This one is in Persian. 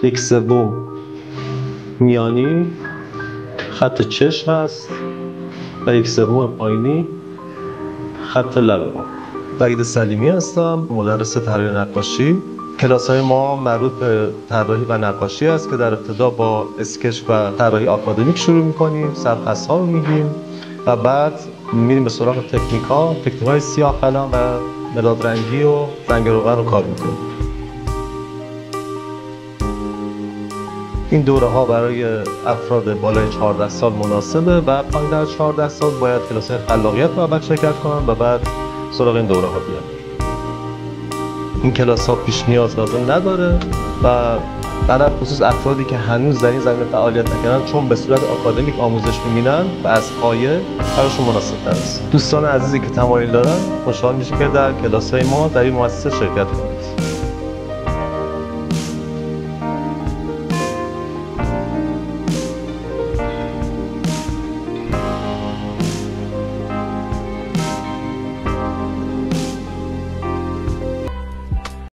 یک سوم میانی خط چشم هست و یک سوم پایینی خط لبه. وحید سلیمی هستم، مدرس طراحی نقاشی. کلاس‌های ما مربوط به طراحی و نقاشی است که در ابتدا با اسکچ و طراحی آکادمیک شروع می‌کنیم، سرخط‌ها رو می‌گیم و بعد می‌ریم به سراغ تکنیک‌های سیاه قلم و مداد رنگی و رنگ روغن رو کار می‌کنیم. این دوره‌ها برای افراد بالای 14 سال مناسبه و پایین‌تر از 14 سال باید کلاس‌های خلاقیت رو اول شرکت کنن و بعد سراغ این دوره‌ها بیان. این کلاس‌ها پیش نیاز لازم نداره و در خصوص افرادی که هنوز در این زمینه فعالیت نکردن چون به صورت آکادمیک آموزش می‌بینن و از پایه براشون مناسب‌تر است. دوستان عزیزی که تمایل دارن خوشحال میشیم که در کلاس‌های ما در این مؤسسه شرکت کنید.